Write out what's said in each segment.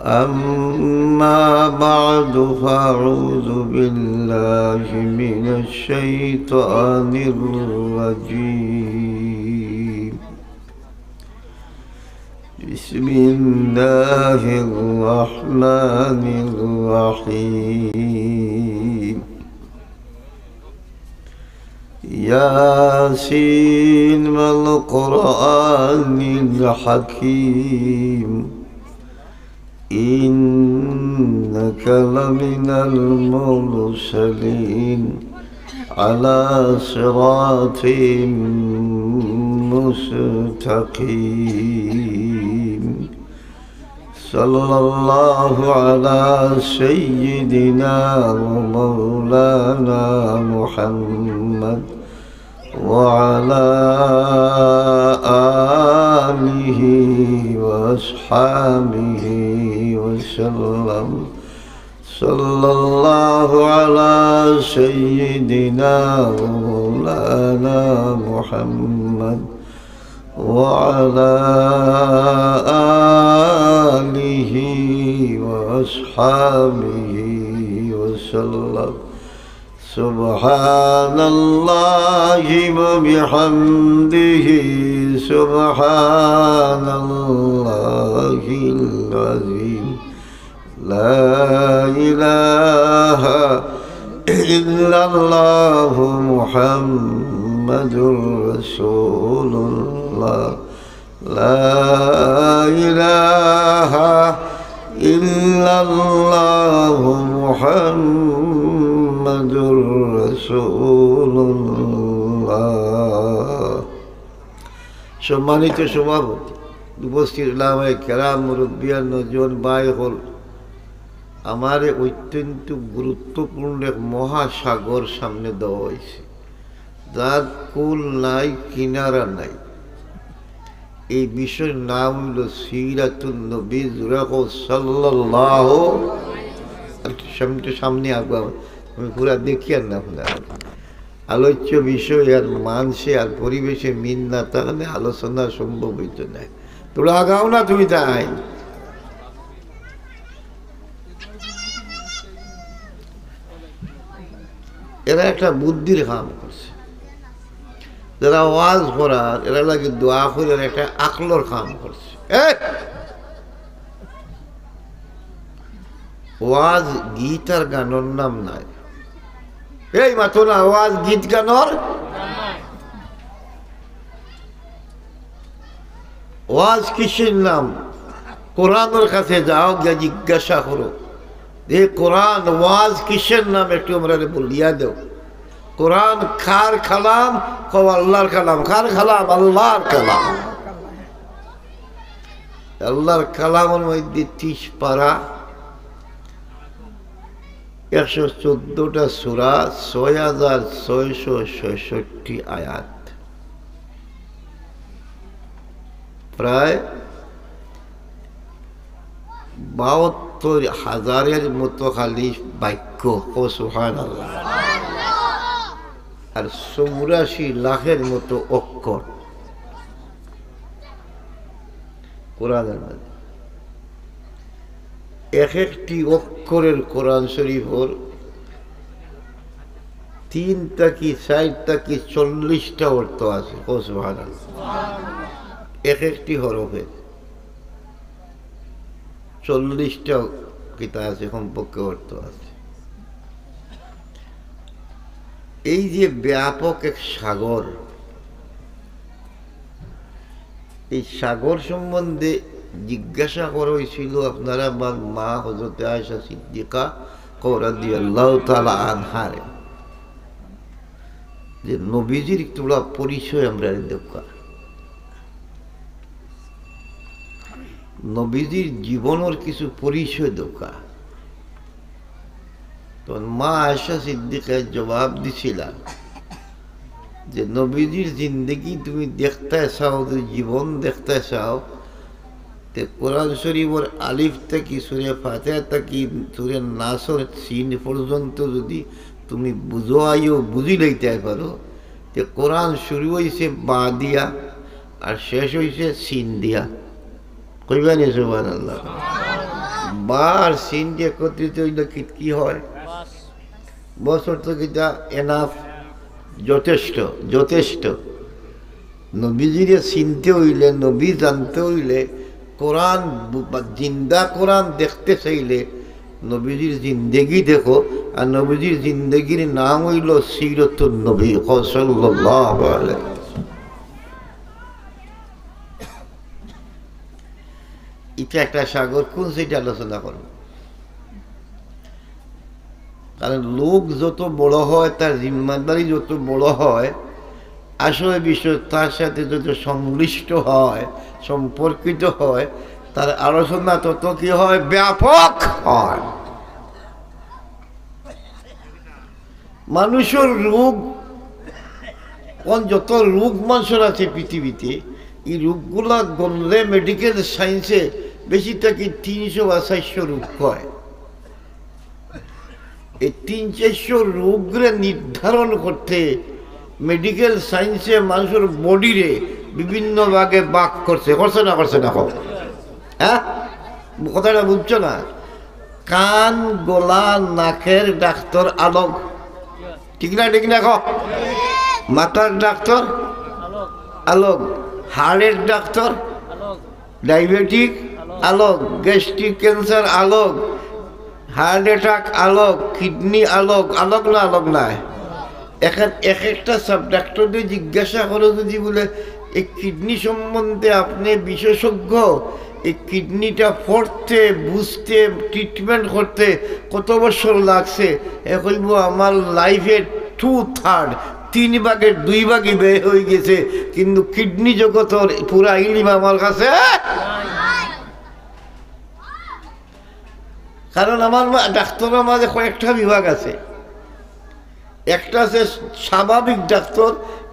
أما بعد فأعوذ بالله من الشيطان الرجيم بسم الله الرحمن الرحيم ياسين والقرآن الحكيم إنك لمن المرسلين على صراط مستقيم صلى الله على سيدنا ومولانا محمد وعلى آله وأصحابه وسلم صلى الله على سيدنا ومولانا محمد وعلى آله وأصحابه وسلم سبحان الله وبحمده سبحان الله العظيم لا إله إلا الله محمد رسول الله لا إله إلا الله محمد رسول الله সম্মানিত সভাপতি, উপস্থিত উলামায়ে কেরাম, মুরব্বিয়ান, নওজোয়ান ভাই হল, আমার অত্যন্ত গুরুত্বপূর্ণ এক মহাসাগর সামনে দেওয়া হয়েছে, যার কুল নাই, কিনারা নাই। এই বিষয়ের নাম হল সিরাতুন নবী সাল্লাল্লাহু সামনে আগে আমি পুরা দেখি আর না আলোচ্য বিষয় আর মানসে আর পরিবেশে মিল না থাকলে আলোচনা সম্ভব হইত না। তোরা আগাও না, তুমি তাই এরা একটা বুদ্ধির কাম করছে, যারা ওয়াজ করার এরা লাগে দোয়া করে একটা আকলর কাম করছে। ওয়াজ গীত আর গানোর নাম নাই। এই মাতো না, ওয়াজ গীত গানোর ওয়াজ কিসের নাম? কোরআনের কাছে যাও, গিয়া জিজ্ঞাসা করো যে কোরআন ওয়াজ কিসের নাম, একটু আমরা বলিয়া দেও। কোরআন কার কালাম? কও আল্লাহর কালাম। কার কালাম? আল্লাহর কালাম। আল্লাহর কালামের মধ্যে 30 পারা, 114টা সূরা, 6666 আয়াত, প্রায় 72,000-এর মতো খালি বাক্য। ও সুবহানাল্লাহ। আর 84 লাখের মতো অক্ষর কোরআনের মধ্যে। এক একটি অক্ষরের কোরআন শরীফের 3টা কি 4টা কি 40টা অর্থ আছে। ও সুবহানাল্লাহ। এক একটি হরফের 40টা কিতা আছে, কমপক্ষে অর্থ আছে। এই যে ব্যাপক এক সাগর, এই সাগর সম্বন্ধে জিজ্ঞাসা করা হয়েছিল আপনারা মা হযরত আয়েশা সিদ্দিকা রাদিয়াল্লাহু তাআলা আনহারে, যে নবীজির তোলা পরিচয় আমরা দেখা, নবীজির জীবনের কিছু পরিচয় দেখা। তখন মা আয়েশা সিদ্দিকা জবাব দিছিলেন যে নবীজির জিন্দগি তুমি দেখতে চাও, জীবন দেখতে চাও, তে কোরআন শরীফের আলিফ থেকে সূরা ফাতিহা থেকে সূরা নাসর সিন পর্যন্ত যদি তুমি বুঝাইও বুঝি লইতে পারো, তে কোরআন শুরু হয়েছে বা দিয়া আর শেষ হয়েছে সিন দিয়া। কইবানি সুবহানাল্লাহ। বা আর সিন যে একত্রিত হইলে কি হয়? বছর তো কিটা এনাফ, যথেষ্ট যথেষ্ট। নবীজিরে চিনতে হইলে, নবী জানতে হইলে, কোরআন জিন্দা কোরআন দেখতে চাইলে নবীজির জিন্দেগি দেখো। আর নবীজির জিন্দেগির নাম হইল সিরতুন নবী সাল্লাল্লাহু আলাইহি। এটা একটা সাগর, কোন সেটা আলোচনা করব? কারণ লোক যত বড় হয়, তার জিম্মাদারি যত বড় হয়, আসলে বিষয় তার সাথে যত সংশ্লিষ্ট হয়, সম্পর্কিত হয়, তার আলোচনা তত কি হয়? ব্যাপক হয়। মানুষের রোগ, যত রোগ মানুষের আছে পৃথিবীতে, এই রোগগুলা গণলে মেডিকেল সায়েন্সে বেশি থেকে 300 বা 400 রোগ হয়। এই 300-400 রোগরে নির্ধারণ করতে মেডিকেল সায়েন্সে মানুষের বডিরে বিভিন্ন ভাগে ভাগ করছে না? হ্যাঁ, কথাটা বুঝছো না? কান, গলা, নাকের ডাক্তার আলোক, ঠিক না? মাথার ডাক্তার আলোক, হাড়ের ডাক্তার, ডায়াবেটিক আলোক, গ্যাস্ট্রিক ক্যান্সার আলোক, হার্ট অ্যাটাক আলোক, কিডনি আলোক, আলোক নাই। এখন এক একটা সাব ডাক্তারদের জিজ্ঞাসা করো যদি বলে এই কিডনি সম্বন্ধে আপনি বিশেষজ্ঞ, এই কিডনিটা পড়তে, বুঝতে, ট্রিটমেন্ট করতে কত বছর লাগছে? এ কইব আমার লাইফের 2/3, 3 ভাগের 2 ভাগই ব্যয় হয়ে গেছে, কিন্তু কিডনি জগতের পুরা ইলিম আমার কাছে। কারণ আমার ডাক্তারের মাঝে কয়েকটা বিভাগ আছে। একটা আছে স্বাভাবিক ডাক্তার,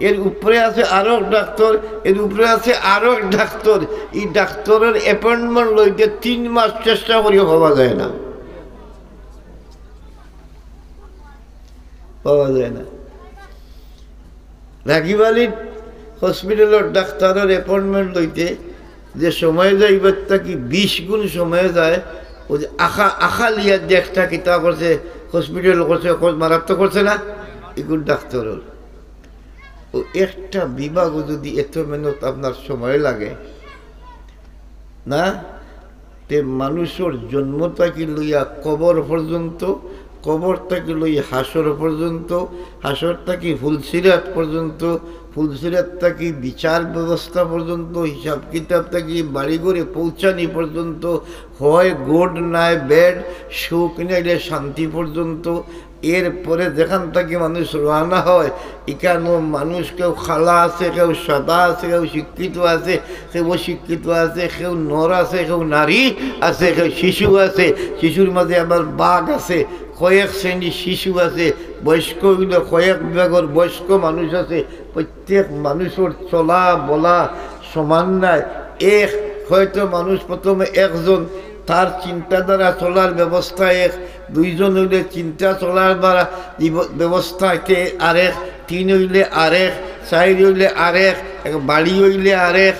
এর উপরে আছে আরো ডাক্তার, এর উপরে আছে আরো ডাক্তার। এই ডাক্তারের অ্যাপয়েন্টমেন্ট লইতে 3 মাস চেষ্টা করিও পাওয়া যায় না, রাগিবালির হসপিটালের ডাক্তারের অ্যাপয়েন্টমেন্ট লইতে যে সময় যায়, এবার কি 20 গুণ সময় যায়। ওই যে আখা লিয়ার যে একটা কিতাব করছে, হসপিটাল করছে, মারাত্মক করছে না? এগুলো ডাক্তারের ও একটা বিভাগও যদি এত মেহনত আপনার সময় লাগে না, তে মানুষের জন্ম থেকে লইয়া কবর পর্যন্ত, কবর থেকে লইয়া হাসর পর্যন্ত, হাসর থেকে ফুলসিরাত পর্যন্ত, ফুলসিরাত থেকে বিচার ব্যবস্থা পর্যন্ত, হিসাব কিতাব থেকে বাড়ি ঘরে পৌঁছানি পর্যন্ত, হয় গোড নাই বেড, সুখ নাইলে শান্তি পর্যন্ত। এরপরে যেখান থেকে মানুষ রওনা হয়, এখানেও মানুষ কেউ খালা আছে, কেউ সাদা আছে, কেউ শিক্ষিত আছে, কেউ অশিক্ষিত আছে, কেউ নর আছে, কেউ নারী আছে, কেউ শিশু আছে, শিশুর মাঝে আবার বাঘ আছে, কয়েক শ্রেণীর শিশু আছে, বয়স্ক হইলে কয়েক বিভাগের বয়স্ক মানুষ আছে। প্রত্যেক মানুষের চলা বলা সমান নাই। হয়তো মানুষ প্রথমে একজন, তার চিন্তাধারা চলার ব্যবস্থা এক, 2 জন হইলে চিন্তা চলার দ্বারা ব্যবস্থাকে আরেক, 3 হইলে আরেক, 4 হইলে আরেক, বাড়ি হইলে আরেক,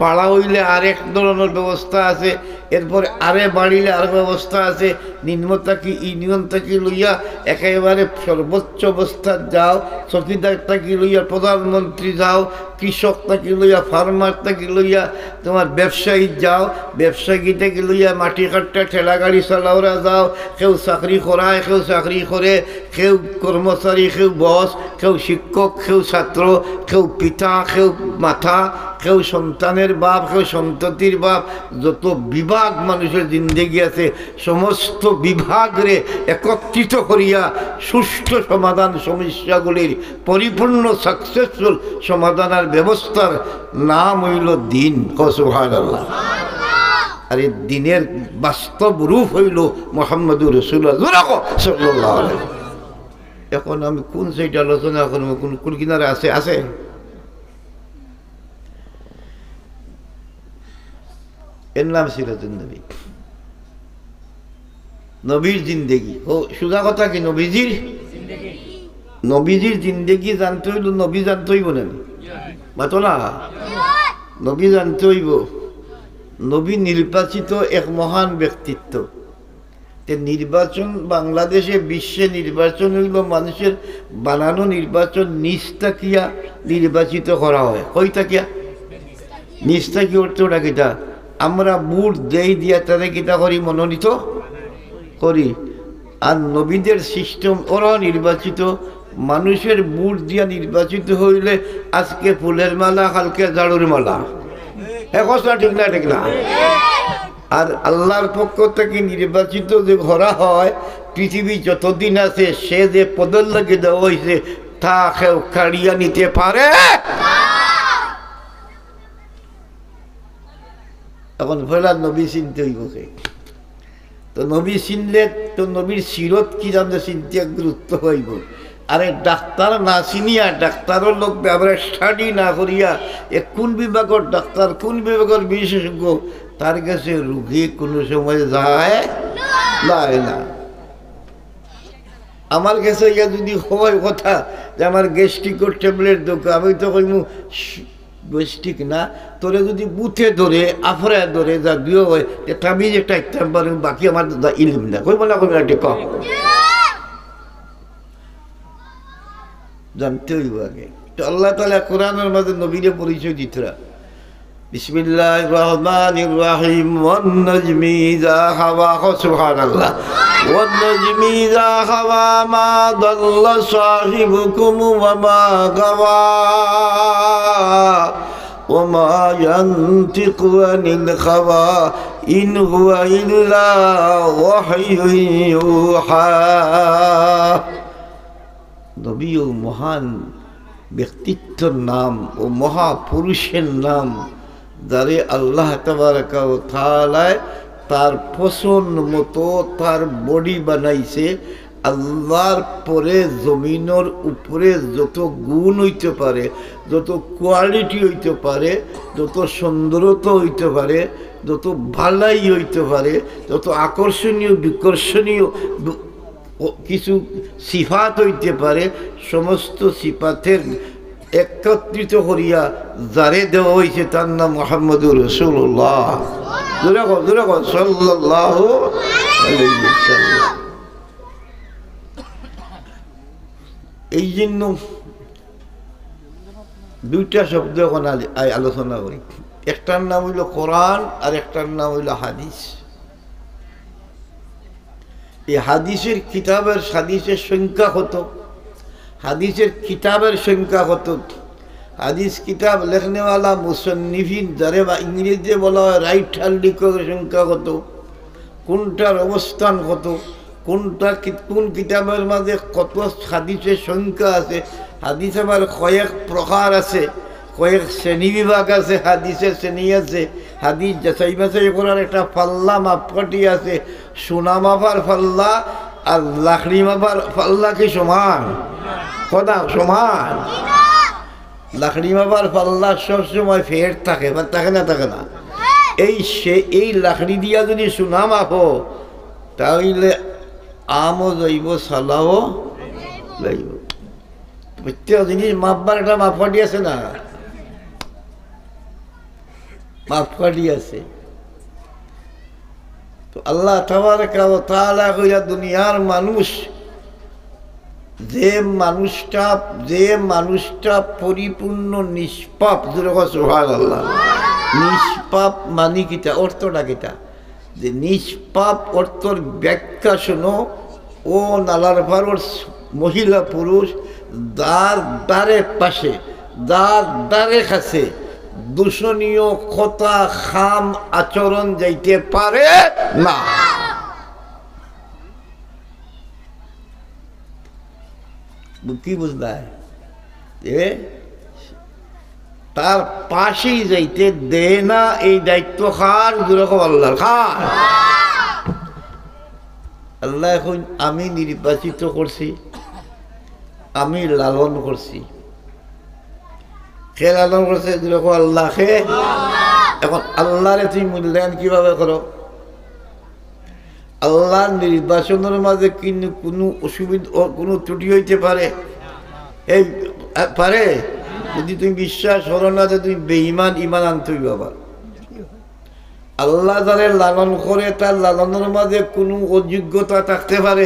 পাড়া হইলে আরেক ধরনের ব্যবস্থা আছে। এরপরে বাড়িলে আরেক ব্যবস্থা আছে। নিম্ন থাকি ইউনিয়ন থাকি লইয়া একেবারে সর্বোচ্চ অবস্থা যাও, চকিদার থাকি লইয়া প্রধানমন্ত্রী যাও, কৃষক থাকি লইয়া ফার্মার থাকি লইয়া তোমার ব্যবসায়ী যাও, ব্যবসায়ী থেকে লইয়া মাটি কাটটা ঠেলা গাড়ি চালাওরা যাও, কেউ চাকরি করায়, কেউ চাকরি করে, কেউ কর্মচারী, কেউ বস, কেউ শিক্ষক, কেউ ছাত্র, কেউ পিতা, কেউ মাথা, কেউ সন্তানের বাপ, কেউ সন্ততির বাপ। যত বিভাগ মানুষের জিন্দেগি আছে, সমস্ত বিভাগরে একত্রিত করিয়া সুষ্ঠু সমাধান, সমস্যাগুলির পরিপূর্ণ সাকসেসফুল সমাধানের ব্যবস্থার নাম হইল দিন। সুবহানাল্লাহ। আর এই দিনের বাস্তব রূপ হইল মুহাম্মদুর রাসূলুল্লাহ সাল্লাল্লাহু আলাইহি ওয়াসাল্লাম। এখন আমি কোন সাইডে আলোচনা করব, কোন কিনারে আছে? এর নাম সিরাতুন নবী, নবীর জিন্দেগি। ও সোজা কথা কি, নবীজির জিন্দেগি জানতে হইল, নবী জানতে হইব না, মাতো না? নবী জানতে হইব, নবী নির্বাচিত এক মহান ব্যক্তিত্ব। তে নির্বাচন বাংলাদেশে বিশ্বে নির্বাচন হইল মানুষের বানানো নির্বাচন, নিজ তাকিয়া নির্বাচিত করা হয়। কই তাকিয়া? নিজ তাকি অর্থটা কিতা? আমরা বুট দেই দিয়া তাদের কিতা করি? মনোনীত করি। আর নবীদের সিস্টেম, ওরা নির্বাচিত মানুষের বুট দিয়া নির্বাচিত হইলে আজকে ফুলের মালা, কালকে ঝাড়ুর মালা। এখন ঠিক না? ঠিক না? আর আল্লাহর পক্ষ থেকে নির্বাচিত যে ঘোরা হয়, পৃথিবী যতদিন আছে সে যে পদর লাগে দেওয়া হয়েছে তা কেউ কাড়িয়া নিতে পারে। এখন ফেলার নবী চিনতে হইব। তো নবী চিনলে তো নবীর সিরত কি জানতে চিনতে গুরুত্ব হইব। আরে ডাক্তার না চিনিয়া, ডাক্তারের লোক ব্যবহার স্টাডি না করিয়া কোন বিভাগের ডাক্তার, কোন বিভাগের বিশেষজ্ঞ, তার কাছে রুগী কোনো সময় যায় না। আমার কাছে ইয়া যদি হয় কথা যে আমার গ্যাস্ট্রিকের ট্যাবলেট দোকান, আমি তো কইমু গ্যাস্ট্রিক না, তোরে যদি বুথে ধরে আফরায় ধরে যা দিও হয় তাবিজ একটা ইত্যাম পারে, বাকি আমার ইলিম না। কইব না কইব না, কম জানতে হইব আগে। তো আল্লাহ তাআলা কোরআনের মাঝে নবীরে পরিচয় দিতরা। বিসমিল্লাহির রহমানির রহিম। ওয়ান নাজমি ইযা হাওয়া। সুবহানাল্লাহ। ওয়ান নাজমি ইযা হাওয়া মা দাল্লা সাহিবুকুম ওয়া মা গাওয়া ওয়া মা ইয়ানতিকু আনিল হাওয়া ইন হুয়া ইল্লা ওয়াহয়ুন ইউহা। নবী ও মহান ব্যক্তিত্বের নাম ও মহাপুরুষের নাম, যারে আল্লাহ তাবারাকা ওয়া তাআলা তার পছন্দ মতো তার বডি বানাইছে। আল্লাহর পরে জমিনের উপরে যত গুণ হইতে পারে, যত কোয়ালিটি হইতে পারে, যত সুন্দরতা হইতে পারে, যত ভালাই হইতে পারে, যত আকর্ষণীয় বিকর্ষণীয় কিছু সিফাত হইতে পারে, সমস্ত সিফাতের একত্রিত করিয়া যারে দেওয়া হয়েছে তার নাম মুহাম্মদুর রাসূলুল্লাহ সাল্লাল্লাহু আলাইহি ওয়াসাল্লাম। এই জন্য দুইটা শব্দ এখন আলোচনা করি। একটার নাম হইল কোরআন আর একটার নাম হইল হাদিস। এই হাদিসের কিতাবের সংখ্যা কত? হাদিসের কিতাবের সংখ্যা কত? হাদিস কিতাব লেখনেওয়ালা মুসন্নিফিন, যারে বা ইংরেজিতে বলা হয় রাইট হ্যান্ড লেখকের সংখ্যা কত? কোনটার অবস্থান কত? কোন কিতাবের মাঝে কত হাদিসের সংখ্যা আছে? হাদিস আবার কয়েক প্রকার আছে, কয়েক শ্রেণী বিভাগ আছে, হাদিসের শ্রেণী আছে। হাদিস যাচাই বাছাই করার একটা পাল্লা মাপকাঠি আছে। সোনা মাপার পাল্লা আর লাকড়ি মাপার পাল্লা কি সমান? কথা সমান? লাকড়ি মাপার পাল্লা সবসময় ফের থাকে, বা থাকে না? থাকে না? এই লাকড়ি দিয়া যদি সোনা মাপো তাহলে আমও যাইব, সালাও যাইব। প্রত্যেক জিনিস মাপবার একটা মাপকাঠি আছে না? মাপকাঠি আছে। তো আল্লাহ তাবারাকা ওয়া তাআলা কইরা দুনিয়ার মানুষ, যে মানুষটা পরিপূর্ণ নিষ্পাপ, সুবহানাল্লাহ। নিষ্পাপ মানে কিটা? অর্থটা কিটা? যে নিষ্পাপ অর্থর ব্যাখ্যা শোনো। ও নালার ভারর মহিলা পুরুষ দ্বারে পাশে, দ্বারে কাছে দূষণীয় কথা, খাম আচরণ যাইতে পারে না। কি বুঝলায়? তার পাশেই যাইতে দে না, এই দায়িত্ব খার যেরকম আল্লাহর। খার আল্লাহ এখন আমি নির্বাচিত করছি, আমি লালন করছি। কে লালন করছে? যেরকম আল্লাহকে। এখন আল্লাহরে তুমি মূল্যায়ন কিভাবে করো? আল্লাহর নির্বাচনের মাঝে কিন্তু কোনো অসুবিধা, কোনো ত্রুটি হইতে পারে? এই পারে? যদি তুমি বিশ্বাস করো না যে তুমি বেঈমান, ইমান আনতে হইবে। আবার আল্লাহ যারে লালন করে তার লালনের মাঝে কোনো অযোগ্যতা থাকতে পারে?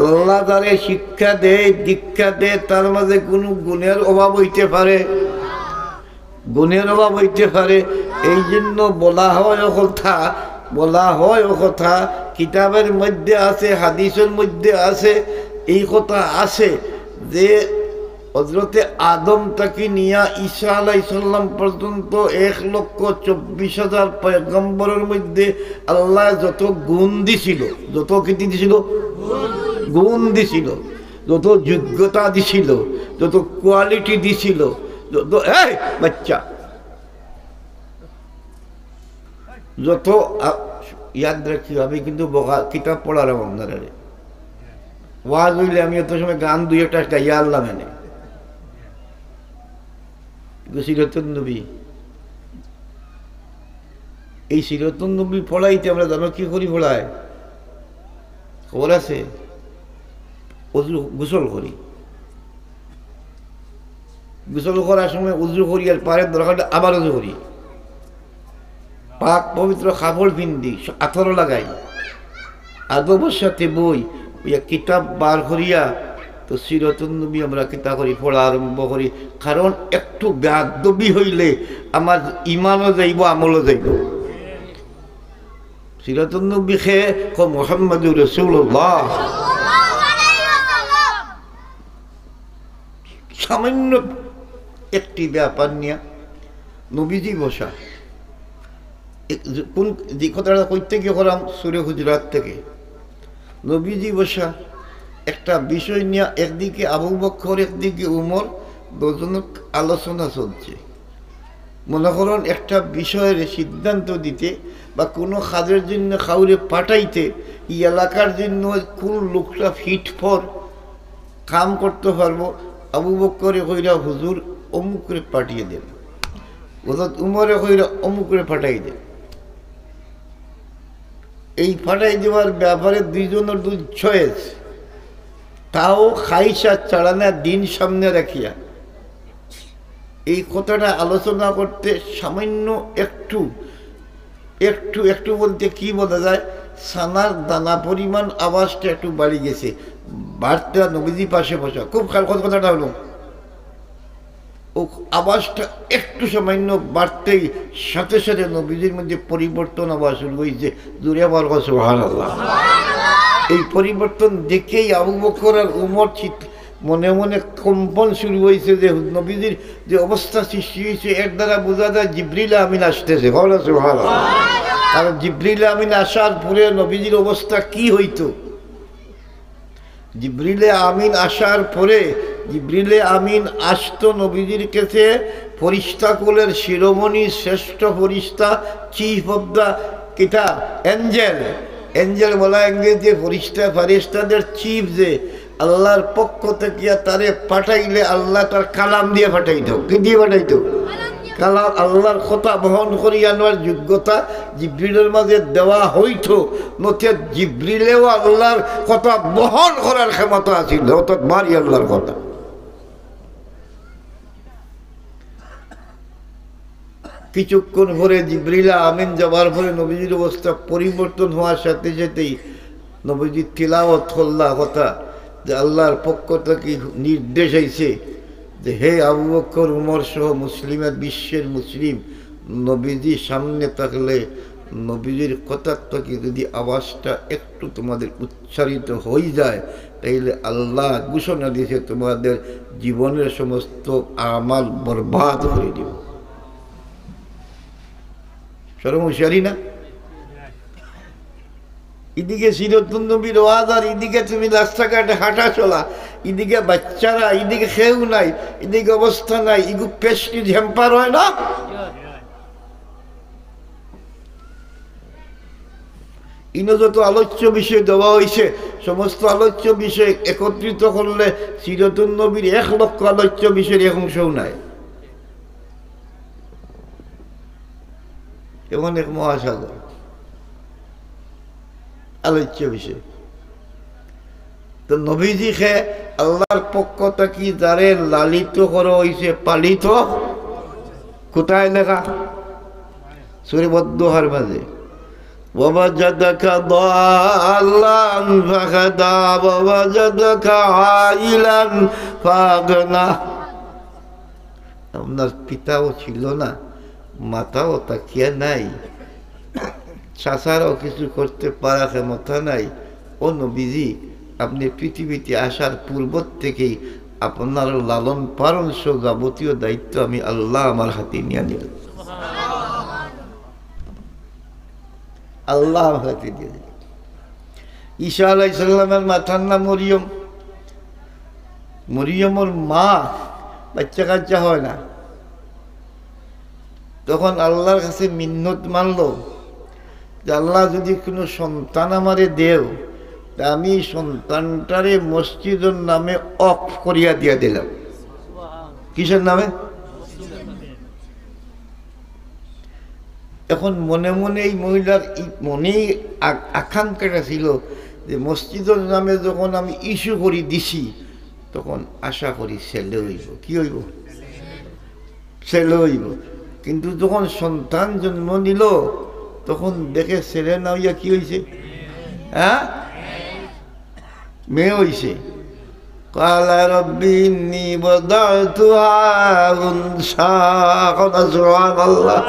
আল্লাহ যারে শিক্ষা দেয় দীক্ষা দেয় তার মাঝে কোনো গুণের অভাব হইতে পারে? গুণের অভাব হইতে পারে। এই জন্য বলা হয় ও কথা কিতাবের মধ্যে আছে, হাদিসের মধ্যে আছে, এই কথা আছে যে হযরতে আদম থেকে নিয়া ঈসা আলাইহিস সালাম পর্যন্ত 1,24,000 পয়গম্বরের মধ্যে আল্লাহ যত গুণ দিছিল, যত কীর্তি দিছিল, গুণ দিছিল, যত যোগ্যতা দিছিল, যত কোয়ালিটি দিছিল, যত বাচ্চা যত ইয়াদ রাখি। আমি কিন্তু কিতাব পড়ার আপনারা ওয়াজ হইলে আমি এত সময় গান দুই একটা গাইয়া আল্লাহ মেনে সিরাতুন নবী। এই সিরাতুন নবী পড়াইতে আমরা জানো কি করি? পড়ায় খবর আছে? গোসল করি, গোসল করার সময় উজু করি, আর পারের দরকার আবার উজু করি, পাক পবিত্র কাপড় পিন্দি, আথর লাগাই, আদবের সাথে বই কিতাব বার করিয়া তো সিরাতুন নবী আমরা কিতাব করি, পড়া আরম্ভ করি। কারণ একটু বেয়াদবি হইলে আমার ইমানও যাইব, আমলও যাইব। সিরাতুন নবী খেয়ে মুহাম্মাদুর রাসূলুল্লাহ। সামান্য একটি ব্যাপার নিয়ে নবীজি বসা, কোন যে কথাটা কইতে গিয়ে করাম সূরা হুজুরাত থেকে। নবীজি বসা একটা বিষয় নিয়ে, একদিকে আবু বকর একদিকে উমর, দুজনের আলোচনা চলছে। মনে করেন একটা বিষয়ের সিদ্ধান্ত দিতে বা কোনো কাজের জন্য কাউরে পাঠাইতে, এই এলাকার জন্য কোন লোকটা ফিট ফর কাম করতে পারবো। আবু বকরে কইরা হুজুর অমুক করে পাঠিয়ে দেন, হযরত উমরে কইরা অমুক করে পাঠাই দেন। এই পাঠাই দেওয়ার ব্যাপারে দুইজনের দুই চয়েস, তাও খাইসা চালানা দিন সামনে রাখিয়া এই কথাটা আলোচনা করতে সামান্য একটু একটু একটু বলতে কি বলা যায়, সানার দানা পরিমাণ আওয়াজটা একটু বাড়ি গেছে। বাড়তে নবীজি পাশে বসা, খুব খারাপ কথাটা হলো, ও আওয়াজটা একটু সামান্য বাড়তেই সাথে সাথে নবীজির মধ্যে পরিবর্তন আওয়াজ শুরু হয়েছে। জুড়ে আবার সুবহানাল্লাহ। এই পরিবর্তন দেখেই আবু বকর আর উমর মনে মনে কম্পন শুরু হয়েছে যে নবীজির যে অবস্থা সৃষ্টি হয়েছে এর দ্বারা বোঝা যায় জিবরিল আমিন আসতেছে। কারণ জিবরিল আমিন আসার পরে নবীজির অবস্থা কি হইতো? জিবরিলে আমিন আসার পরে জিবরিলে আমিন আসতো নবীজির কাছে, ফরিস্তা কুলের শিরোমণি শ্রেষ্ঠ ফরিস্তা, চিফ অব দ্য কিতা এঞ্জেল, এঞ্জেল বলা ইংরেজি ফরিস্তা, ফেরেশতাদের চিফ, যে আল্লাহর পক্ষ থেকে তারে পাঠাইলে আল্লাহ তার কালাম দিয়ে পাঠাইতো। কি দিয়ে পাঠাইতো? কালাম। আল্লাহর কথা বহন করি আনার যোগ্যতা জিবরিলের মাঝে দেওয়া হইতো, নচেত জিবরিলেও আল্লাহর কথা বহন করার ক্ষমতা আছিল, অর্থাৎ মারি আল্লাহর কথা। কিছুক্ষণ পরে জিবরিল আমিন যাবার পরে নবীজির অবস্থা পরিবর্তন হওয়ার সাথে সাথেই নবীজি তিলাওয়াত করলা কথা যে আল্লাহর পক্ষ থেকে নির্দেশ আইছে যে হে আবু বকর উমর সহ মুসলিমের বিশ্বের মুসলিম, নবীজি সামনে থাকলে নবীজির কথার থেকে যদি আওয়াজটা একটু তোমাদের উচ্চারিত হয়ে যায় তাইলে আল্লাহ ঘোষণা দিয়েছে তোমাদের জীবনের সমস্ত আমাল বরবাদ করে দিব। শরম হুঁশিয়ারি না? এদিকে সিরাতুন নবীর ওয়াজ আর এদিকে তুমি রাস্তাঘাটে হাঁটা চলা, এদিকে বাচ্চারা, এদিকে খেউ নাই, এদিকে অবস্থা নাই, এগু পেশ কি ঝেম্পার হয় না? ইনো যত আলোচ্য বিষয় দেওয়া হয়েছে সমস্ত আলোচ্য বিষয় একত্রিত করলে সিরাতুন নবীর 1,00,000 আলোচ্য বিষয়ের এক অংশও নাই। এমন এক মহাসাগর আলোচ্য বিষয়। তো নবীজি খে আল্লাহর পক্ষ থেকে যারে লালিত করা হয়েছে, পালিত, কোথায় লেখা? সূরা বদ্দোহার মাঝে ওয়াজাদাকা দাল্লান ফাহাদা ওয়াজাদাকা আইলান ফাগনা। আপনার পিতাও ছিল না, মাতাও তাকিয়া নাই, চাচারাও কিছু করতে পারা ক্ষমতা নাই। ও নবীজি, আপনি পৃথিবীতে আসার পূর্ব থেকেই আপনার লালন পালন সহ যাবতীয় দায়িত্ব আমি আল্লাহ আমার হাতে নিয়ে নিলাম। আল্লাহ আমার হাতে দিয়ে দিল। ঈসা আলাইহিস সালামের মাতার নাম মরিয়ম। মরিয়মের মা বাচ্চা কাচ্চা হয় না, তখন আল্লাহর কাছে মিন্নত মানল যে আল্লাহ যদি কোনো সন্তান আমারে দেও, তা আমি সন্তানটারে মসজিদের নামে অফ করিয়া দিয়া দিলাম। কিসের নামে? এখন মনে মনে এই মহিলার মনেই আকাঙ্ক্ষাটা ছিল যে মসজিদের নামে যখন আমি ইস্যু করি দিছি, তখন আশা করি ছেলে হইব। কি হইব? ছেলে হইব। কিন্তু যখন সন্তান জন্ম নিল, তখন দেখে ছেলে না হইয়া কি হয়েছে? হ্যাঁ, মেয়ে হইছে। কালা রব্বি ইন্নী ওয়াদাতুহা উনসা। সুবহানাল্লাহ।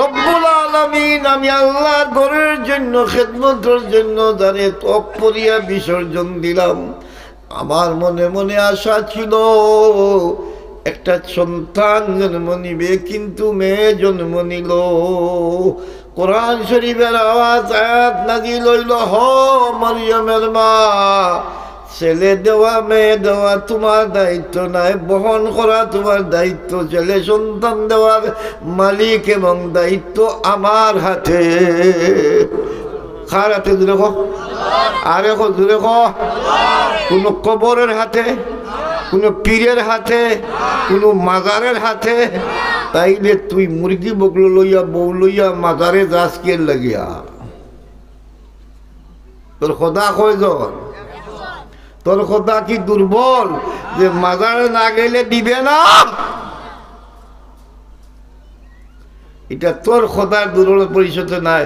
রব্বুল আলামিন, আমি আল্লাহ ঘরের জন্য, খেদমতের জন্য যারে তপ করিয়া বিসর্জন দিলাম, আমার মনে মনে আশা ছিল একটা সন্তান জন্ম নিবে, কিন্তু মেয়ে জন্ম নিল। কোরআন শরীফের আওয়াজ আয়াত নাজিল হইল, হ মরিয়মের মা, ছেলে দেওয়া মেয়ে দেওয়া তোমার দায়িত্ব নাই, বহন করা তোমার দায়িত্ব। ছেলে সন্তান দেওয়ার মালিক এবং দায়িত্ব আমার হাতে। কার হাতে? জুড়ে কো, আরে কো, জুড়ে কো। কোনো কবরের হাতে, কোনো পীরের হাতে, কোনো মাজারের হাতে? তাইলে তুই মুরগি বকলো লইয়া বউ লইয়া মাজারে যাস কে লাগিয়া? তোর খোদা কয়জন? তোর খোদা কি দুর্বল যে মাজারে না গেলে দিবে না? এটা তোর খোদার দুর্বল পরিচয় নাই,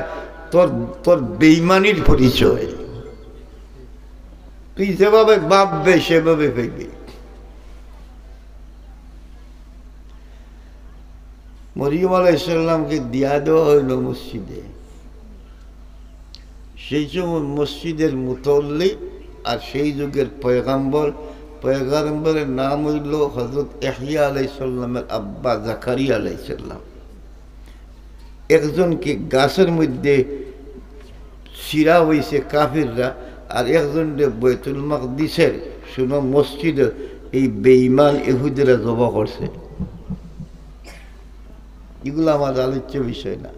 তোর তোর বেঈমানির পরিচয়। তুই যেভাবে ভাববে সেভাবে ফেলবি। মরিয়ম আলাইহিস সালামকে দিয়া দেওয়া হইল মসজিদে। সেই সময় মসজিদের মুতল্লি আর সেই যুগের পয়গাম্বরের নাম হইল হযরত ইয়াহইয়া আলাইহিস সালামের আব্বা জাকারিয়া আলাইহিস সালাম। একজনকে গাছের মধ্যে শিরা হইছে কাফিররা, আর একজনকে বাইতুল মাকদিসের শুনো মসজিদে এই বেঈমান ইহুদিরা জবা করছে। এগুলো আমার আলোচ্য বিষয় না।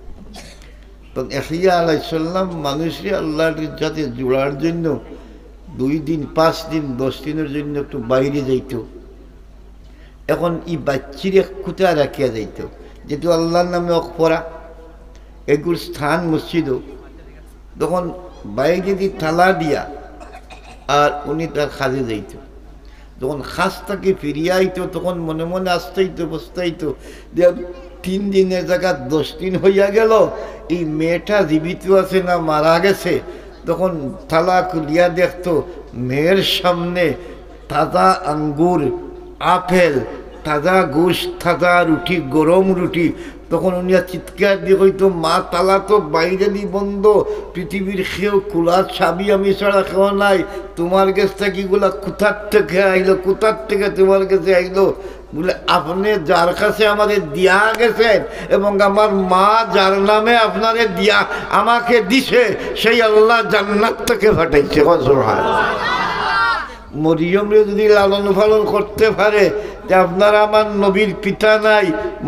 তখন ইয়াহইয়া আলাইহিস সালাম মানুষকে আল্লাহর সাথে জোড়ার জন্য 2 দিন 5 দিন 10 দিনের জন্য একটু বাইরে যাইত। এখন এই বাচ্চিরে কোথায় রাখিয়া যাইত? যেহেতু আল্লাহর নামে অকপরা, এগুর স্থান মসজিদও। তখন বাইরে দিয়ে তালা দিয়া আর উনি তার কাজে যাইত। যখন খাস তাকে ফিরিয়ে আইত, তখন মনে মনে আসতেইতো বসতেইতো যে 3 দিনের জায়গা 10 দিন হইয়া গেল, এই মেয়েটা জীবিত আছে না মারা গেছে। তখন থালা খুলিয়া দেখতো মেয়ের সামনে তাজা আঙ্গুর, আপেল, তাজা গোশত, তাজা রুটি, গরম রুটি। তখন উনি চিৎকার দিয়ে হইতো, মা তালা তো বাইরে দিয়ে বন্ধ, পৃথিবীর খেয়েও খোলা ছাবি আমি ছাড়া খেও নাই। তোমার কাছ থেকে এগুলা কোথার থেকে আইলো? কোথার থেকে তোমার কাছে আইলো? বলে, আপনি যার কাছে আমাদের দিয়া গেছেন এবং আমার মা যার নামে আপনারে দিয়া আমাকে দিছে, সেই আল্লাহ জান্নাত থেকে পাঠাইছে। মরিয়মরে যদি লালন পালন করতে পারে, যে আপনারা আমার নবীর পিতা নাই,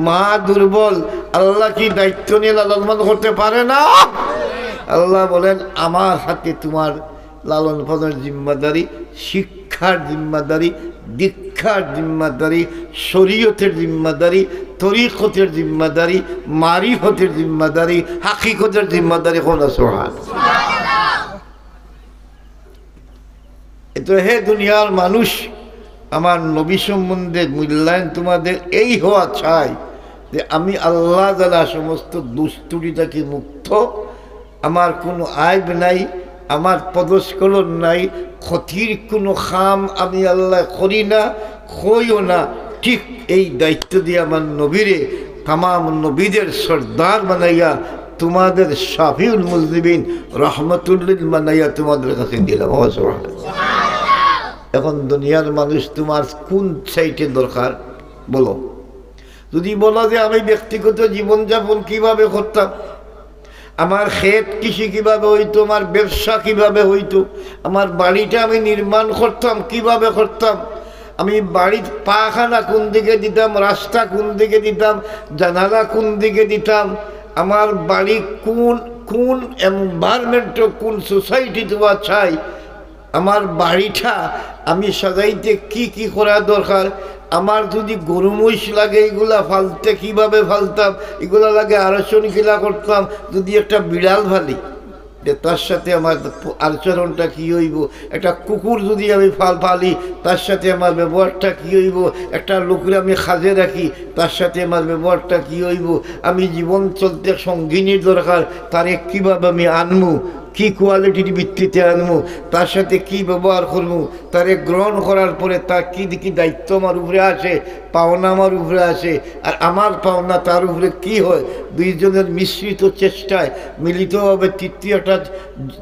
মা দুর্বল, আল্লাহ কি দায়িত্ব নিয়ে লালন পালন করতে পারে না? আল্লাহ বলেন, আমার হাতে তোমার লালন পালনের জিম্মাদারি, শিক্ষার জিম্মাদারি, দীক্ষার জিম্মাদারি, শরীয়তের জিম্মাদারি, তরিকতের জিম্মাদারি, মারিফতের জিম্মাদারি, হাকিকতের জিম্মাদারি। এতো হে দুনিয়ার মানুষ, আমার নবী সম্বন্ধে মূল্যায়ন তোমাদের এই হওয়া চাই যে আমি আল্লাহ দ্বারা সমস্ত দুষ্টুটি থেকে মুক্ত, আমার কোনো আইব নাই, আমার পদস্খলন নাই, ক্ষতির কোনো খাম আমি আল্লাহ করি না, হইও না। ঠিক এই দায়িত্ব দিয়ে আমার নবীরে তামাম নবীদের সর্দার বানাইয়া তোমাদের শাফিউল মুজনিবিন রহমতুল্লিল বানাইয়া তোমাদের কাছে দিলাম। এখন দুনিয়ার মানুষ তোমার কোন সাইটে দরকার বলো? যদি বলো যে আমি ব্যক্তিগত জীবনযাপন কিভাবে করতাম, আমার ক্ষেত কৃষি কিভাবে হইতো, আমার ব্যবসা কিভাবে হইতো, আমার বাড়িটা আমি নির্মাণ করতাম কিভাবে করতাম, আমি বাড়ির পাখানা কোন দিকে দিতাম, রাস্তা কোন দিকে দিতাম, জানালা কোন দিকে দিতাম, আমার বাড়ি কোন কোন এনভায়রনমেন্ট, কোন সোসাইটি তোমা চাই, আমার বাড়িটা আমি সাজাইতে কি কি করা দরকার, আমার যদি গরু মহিষ লাগে এগুলা ফালতে কিভাবে ফালতাম, এগুলা লাগে আলোচন কিলা করতাম, যদি একটা বিড়াল ফালি তার সাথে আমার আচরণটা কী হইব, একটা কুকুর যদি আমি ফালি তার সাথে আমার ব্যবহারটা কী হইব, একটা লোকের আমি খাজে রাখি তার সাথে আমার ব্যবহারটা কী হইব, আমি জীবন চলতে সঙ্গিনীর দরকার তারে কীভাবে আমি আনবো, কি কোয়ালিটির ভিত্তিতে আনবো, তার সাথে কি ব্যবহার করবো, তারে গ্রহণ করার পরে তার কী দিকে দায়িত্ব আমার উপরে আসে, পাওনা আমার উপরে আসে, আর আমার পাওনা তার উপরে কি হয়, দুইজনের মিশ্রিত চেষ্টায় মিলিতভাবে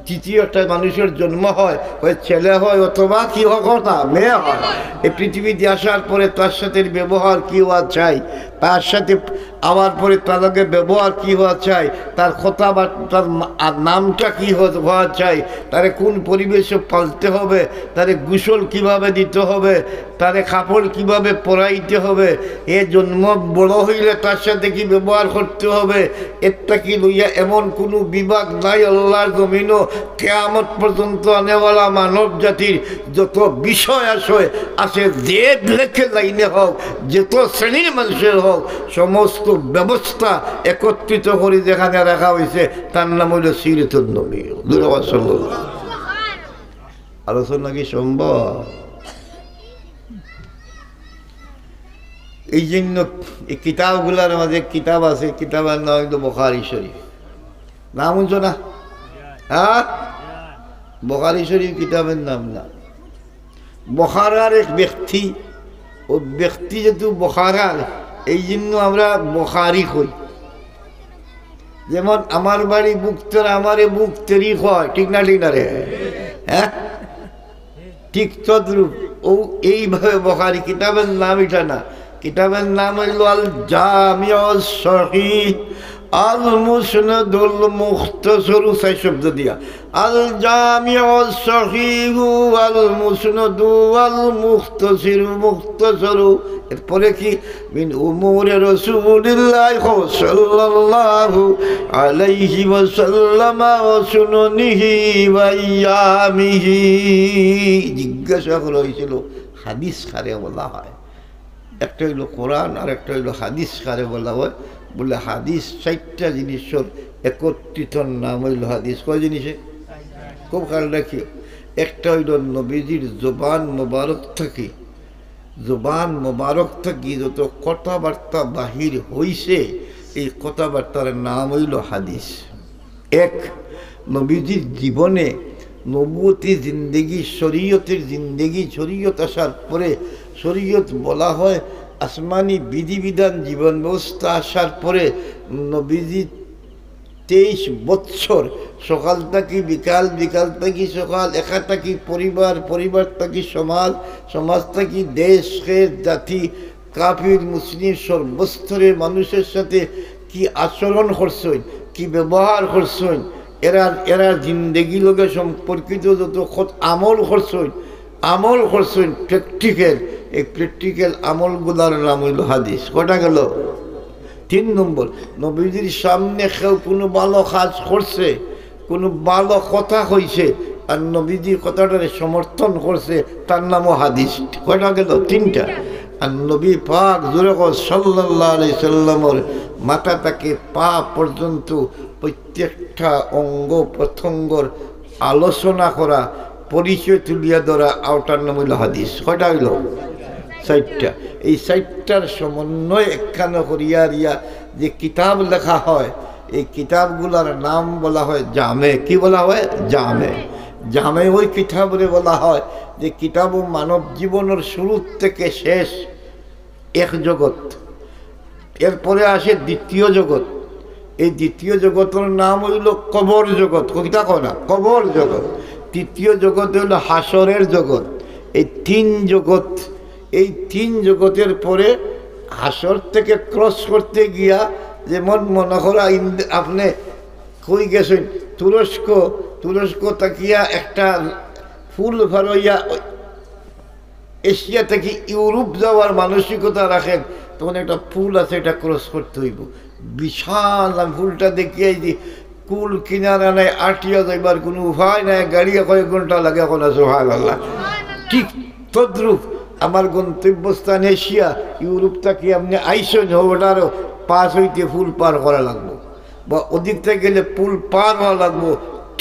তৃতীয় একটা মানুষের জন্ম হয়, হয় ছেলে হয় অথবা কি কথা মেয়ে হয়। এই পৃথিবীতে আসার পরে তার সাথে ব্যবহার কী হওয়া চাই, তার সাথে আবার পরে তার লগে ব্যবহার কী হওয়া চাই, তার কথা বা তার নামটা কী হওয়া চাই, তারে কোন পরিবেশে পালতে হবে, তারে গোসল কিভাবে দিতে হবে, তারে কাপড় কিভাবে পরাইতে হবে, এ জন্ম বড় হইলে তার সাথে কি ব্যবহার করতে হবে, এটা কি লইয়া এমন কোনো বিভাগ নাই আল্লাহর জমিনও। কিয়ামত পর্যন্ত আনেওয়ালা মানব জাতির যত বিষয় আছে, যে লেখে লাইনে হোক, যত শ্রেণীর মানুষের হোক, সমস্ত ব্যবস্থা একত্রিত করে যেখানে রাখা হয়েছে তার নাম হইল সিরাতুন নবী। আলোচনা কি সম্ভব? এই জন্য এই কিতাবগুলার মাঝে কিতাব আছে, কিতাবের নাম হইল বুখারী শরীফ। নাম শুনছো না? হ্যাঁ, বুখারী শরীফ কিতাবের নাম না। বুখারার এক ব্যক্তি, ও ব্যক্তি যেহেতু বুখারার, এই জন্য আমরা বুখারী কই। যেমন আমার বাড়ি বুকতের, আমারে বুক তেরি হয়, ঠিক না ঠিক না রে? হ্যাঁ, ঠিক তদ্রূপ ও এইভাবে বুখারী কিতাবের নাম এটা না, কিতাবের নাম হইল আল জামিউস সহিহ আল মুসনাদুল মুখতাসর, সেই শব্দ দিয়া আল জামিউস সহিহ আল মুসনাদু আল মুখতাসির মুখতাসর। এরপরে কি মিন উমুরে রাসূলিল্লাহ সাল্লাল্লাহু আলাইহি ওয়াসাল্লাম ওয়া সুনানিহি ওয়া আইয়ামিহি। জিজ্ঞাসা করা হয়েছিল হাদিস কারে বলা হয়, একটা হইল কোরআন আর একটা হইল হাদিস কারে বলা হয়। বলে হাদিস 4টা জিনিসের একত্রিত নাম হইল হাদিস। কয় জিনিসে? খুব খেয়াল রাখিও। একটা হইল নবীজির জবান মোবারক থাকি যত কথাবার্তা বাহির হইছে, এই কথাবার্তার নাম হইল হাদিস। এক, নবীজির জীবনে নবুয়তি জিন্দেগি, শরীয়তের জিন্দেগি, শরীয়ত আসার পরে শরীয়ত বলা হয় আসমানি বিধিবিধান জীবন ব্যবস্থা আসার পরে নবীজি 23 বৎসর, সকাল থাকি বিকাল, বিকাল থাকি সকাল, একা থাকি পরিবার, পরিবার থাকি সমাজ, সমাজ থাকি দেশ, জাতি, কাফির মুসলিম সর্বস্তরের মানুষের সাথে কি আচরণ করছেন, কি ব্যবহার করছেন, এরা জিন্দেগি লোকে সম্পর্কিত যত আমল করছেন প্র্যাকটিক্যাল, এই প্র্যাকটিক্যাল আমলগুলার নাম হইল হাদিস। কটা গেল? 3 নম্বর, নবীজির সামনে কেউ কোনো ভালো কাজ করছে, কোনো ভালো কথা হয়েছে, আর নবীজির কথাটারে সমর্থন করছে, তার নামও হাদিস। কটা গেল? 3টা। আর নবী পাক জোরে সাল্লাল্লাহু আলাইহি সাল্লামের মাথা থেকে পা পর্যন্ত প্রত্যেকটা অঙ্গ প্রত্যঙ্গর আলোচনা করা, পরিচয় তুলিয়া ধরা, ওটার নাম হইল হাদিস। কয়টা হইল? সাইটটা। এই সাইটটার সমন্বয় একখানে হরিয়ারিয়া যে কিতাব লেখা হয়, এই কিতাবগুলোর নাম বলা হয় জামে। কি বলা হয়? জামে। জামে ওই কিতাবরে বলা হয় যে কিতাব মানব জীবনের শুরু থেকে শেষ এক জগৎ, এরপরে আসে দ্বিতীয় জগৎ। এই দ্বিতীয় জগতের নাম হইল কবর জগৎ। কবিতা কয় না? কবর জগৎ। তৃতীয় জগৎ হইল হাসরের জগৎ। এই তিন জগৎ, এই তিন জগতের পরে হাসর থেকে ক্রস করতে গিয়া, যেমন মনে করা আপনি কই গেছেন তুরস্ক, তুরস্ক তাকিয়া একটা ফুল ভরইয়া এশিয়া থেকে ইউরোপ যাওয়ার মানসিকতা রাখেন, তখন একটা ফুল আছে, এটা ক্রস করতে হইব। বিশাল ফুলটা দেখিয়ে যে কুল কিনারা নাই, আটিয়া যাইবার কোনো উপায় নাই, গাড়ি কয়েক ঘন্টা লাগে। এখন সুবহানাল্লাহ। ঠিক তদ্রূপ আমার গন্তব্যস্থান এশিয়া, ইউরোপটা কি আপনি আইসেন, ওটারও পাস হইতে ফুল পার করা লাগবো, বা ওদিকটা গেলে পুল পার হওয়া লাগবো।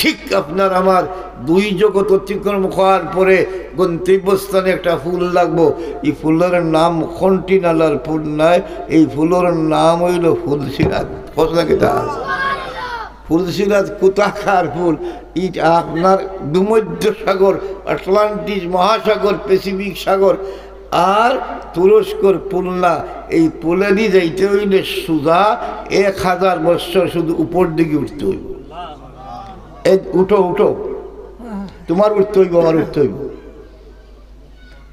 ঠিক আপনার আমার দুই জগৎ অতিক্রম করার পরে গন্তব্যস্থানে একটা ফুল লাগবো। এই ফুলের নাম কন্টিনালার ফুল নয়, এই ফুলের নাম হইল ফুলসিরাত। ফুলসিরাত কোথাকার ফুল? এটা আপনার ভূমধ্য সাগর, আটলান্টিক মহাসাগর, প্যাসিফিক সাগর আর তুরস্কর পুল না। এই পুলেরই যাইতে হইলে সুদা 1000 বৎসর শুধু উপর দিকে উঠতে হইব। এই উঠো উঠো, তোমার উঠতে হইব, আমার উঠতে হইব।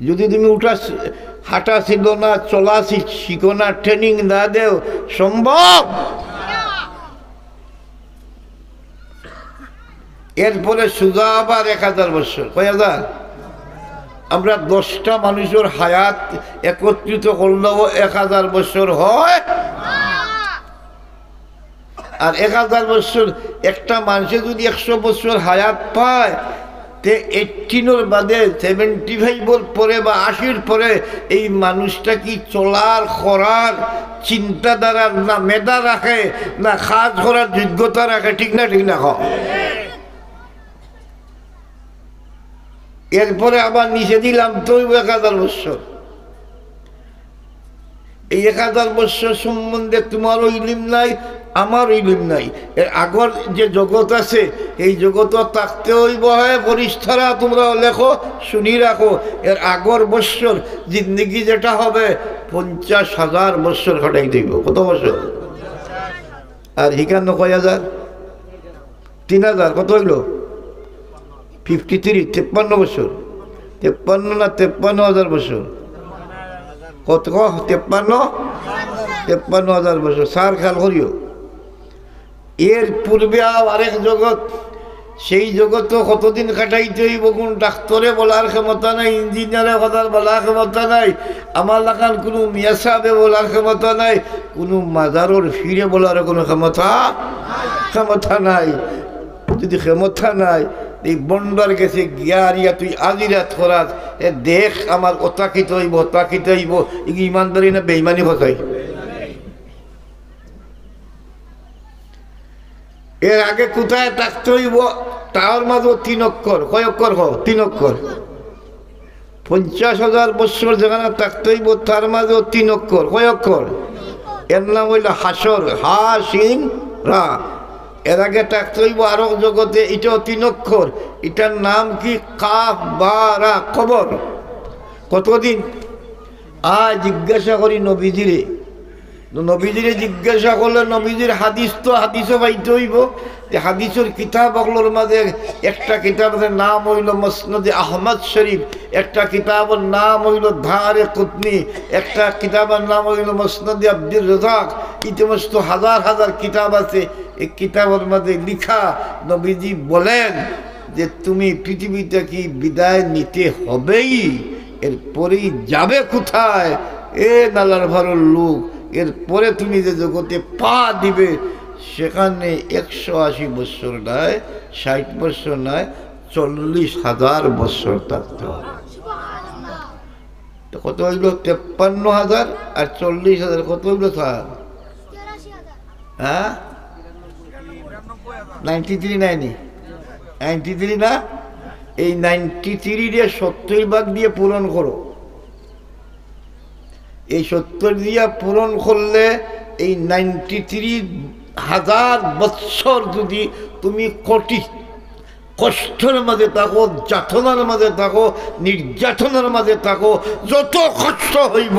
যদি তুমি উঠা হাঁটা ছিল না, চলা শিখো না, ট্রেনিং না দেও, সম্ভব? এরপরে সুদা আবার 1000 বৎসর। কয় হাজার? আমরা 10টা মানুষের হায়াত একত্রিত করলেও 1000 বছর হয়। আর 1000 বছর একটা মানুষে যদি 100 বছর হায়াত পায়, তে 18 বাদে 75 পরে বা 80 পরে এই মানুষটা কি চলার করার চিন্তাধারার না মেধা রাখে, না কাজ করার যোগ্যতা রাখে? ঠিক না? ঠিক না? এরপরে আবার নিচে দিলাম তো 1000 বৎসর। এই 1000 বৎসর সম্বন্ধে তোমারও ইলিম নাই, আমারও ইলিম নাই। এর আগর যে জগৎ আছে, এই জগৎ থাকতে হইব হয় পরিষ্ঠারা, তোমরা লেখো, শুনি রাখো। এর আগর বৎসর জিন্দগি যেটা হবে 50,000 বৎসর খাটাই দিব। কত বছর? আর হিকান্ন কয় হাজার? 3000। কত হইল? 53, 53 বছর। 53 না 53,000 বছর? কত? 53,000 বছর। সার খেয়াল করিও। এর পূর্বে আরেক জগৎ, সেই জগৎ কতদিন কাটাইতে হইব কোন ডাক্তারে বলার ক্ষমতা নাই, ইঞ্জিনিয়ারে বলার ক্ষমতা নাই, আমার লাগান কোনো মিয়া সাহেবে বলার ক্ষমতা নাই, কোনো মাজারোর ফিরে বলার কোনো ক্ষমতা নাই। যদি ক্ষমতা নাই, এই বন্ডার গেছে গিয়া তুই আজিরাত করাত, দেখ আমার অতাকিত হইব, অতাকিত হইব। ইমানদারি না বেইমানি কথাই? এর আগে কোথায় থাকতে হইব? তার মাঝে 3 অক্ষর। কয় অক্ষর? 3 অক্ষর। 50,000 বৎসর যেখানে থাকতে হইব, তার মাঝে 3 অক্ষর। কয় অক্ষর? এর নাম হইল হাসর। হা সিন রা। এর আগে থাকতে হইব আরো জগতে, এটাও 3 অক্ষর। এটার নাম কি? কাফ বা রা, কবর। কতদিন? জিজ্ঞাসা করি নবীজিরে। নবীজিরে জিজ্ঞাসা করলে নবীজির হাদিস তো হাদিসও পাইতে হইব। যে হাদিসের কিতাব ওগুলোর মাঝে একটা কিতাবের নাম হইল মুসনাদে আহমদ শরীফ, একটা কিতাবের নাম হইল ধারে কুতনি, একটা কিতাবের নাম হইল মুসনাদে আব্দুর রাজাক। ইতিমস্ত হাজার হাজার কিতাব আছে। এই কিতাবের মাঝে লিখা নবীজি বলেন যে তুমি পৃথিবীতে কি বিদায় নিতে হবেই, এরপরেই যাবে কোথায়? নালার ভারর লোক, এরপরে তুমি যে জগতে পা দিবে সেখানে 180 বৎসর নয়, 60 বৎসর নয়, 40,000 বৎসর থাকতে হবে। তো কত হইল? 53,000 আর 40,000 কত হইল? স্যার হ্যাঁ 93 নাইনি? 93 না? এই 93 দিয়ে 70 ভাগ দিয়ে পূরণ করো। এই 70 দিয়া পূরণ করলে এই 93,000 বৎসর যদি তুমি কোটি কষ্টের মাঝে থাকো, যাতনার মাঝে থাকো, নির্যাতনের মাঝে থাকো, যত কষ্ট হইব,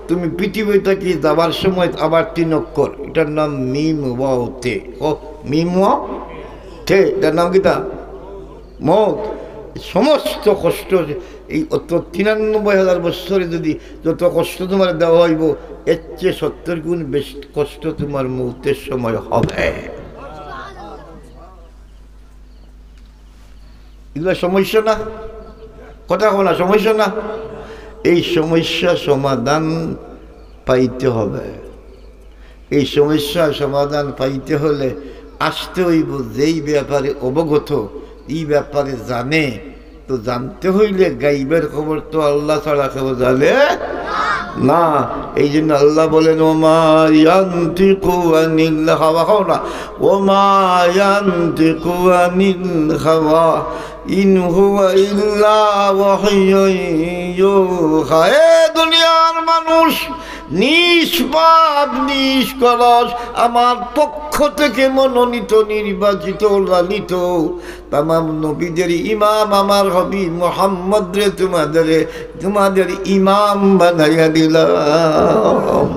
তুমি পৃথিবী থেকে যাবার সময় আবার 3 অক্ষর, এটার নাম মিম ওয়াতে। ও মিম ওয়াতে, এটার নাম কিতা? মত। সমস্ত কষ্ট এই অত 93,000 বৎসরে যদি যত কষ্ট তোমার দেওয়া হইব, এর চেয়ে 70 গুণ বেশি কষ্ট তোমার মৌতের সময় হবে। এগুলো সমস্যা না? কথা কো না, সমস্যা না? এই সমস্যা সমাধান পাইতে হবে। এই সমস্যা সমাধান পাইতে হলে আসতে হইব যেই ব্যাপারে অবগত, এই ব্যাপারে জানে। তো জানতে হইলে গাইবের খবর তো আল্লাহ ছাড়া কেউ জানে না। এই জন্য আল্লাহ বলেন ওমা ইয়ান্তিকু আনিল হাওয়া, খাও না, ওমা ইয়ান্তিকু আনিল হাওয়া ইন হুয়া ইল্লা ওয়াহয়ুন ইউহা। এ দুনিয়ার মানুষ, নিষ্পাপ নিষ্কলস, আমার পক্ষ থেকে মনোনীত, নির্বাচিত, লালিত তামাম নবীদের ইমাম আমার হাবিব মুহাম্মদ রে তোমাদের ইমাম বানাইয়া দিলাম।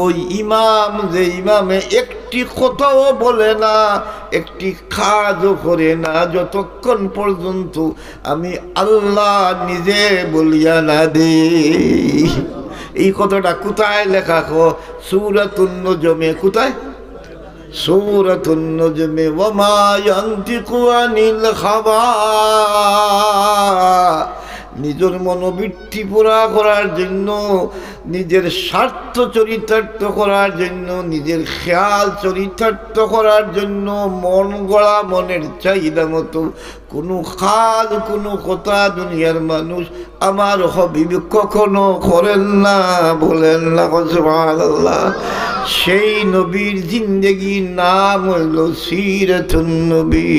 ওই ইমাম, যে ইমামে একটি কথাও বলে না, একটি কাজও করে না, যতক্ষণ পর্যন্ত আমি আল্লাহ নিজে বলিয়া না দেই। এই কথাটা কোথায় লেখা? সূরাতুন নজমে। কোথায়? সূরাতুন নজমে। ওয়ামা ইয়ান্তিকু আনিল হাওয়া। নিজের মনোবৃত্তি পুরা করার জন্য, নিজের স্বার্থ চরিতার্থ করার জন্য, নিজের খেয়াল চরিতার্থ করার জন্য, মন গড়া মনের চাহিদা মতো কোনো কাজ, কোনো কথা দুনিয়ার মানুষ আমার হাবিব কখনো করেন না, বলেন না সুবহানাল্লাহ। সেই নবীর জিন্দেগির নাম হইল সিরাতুন নবী।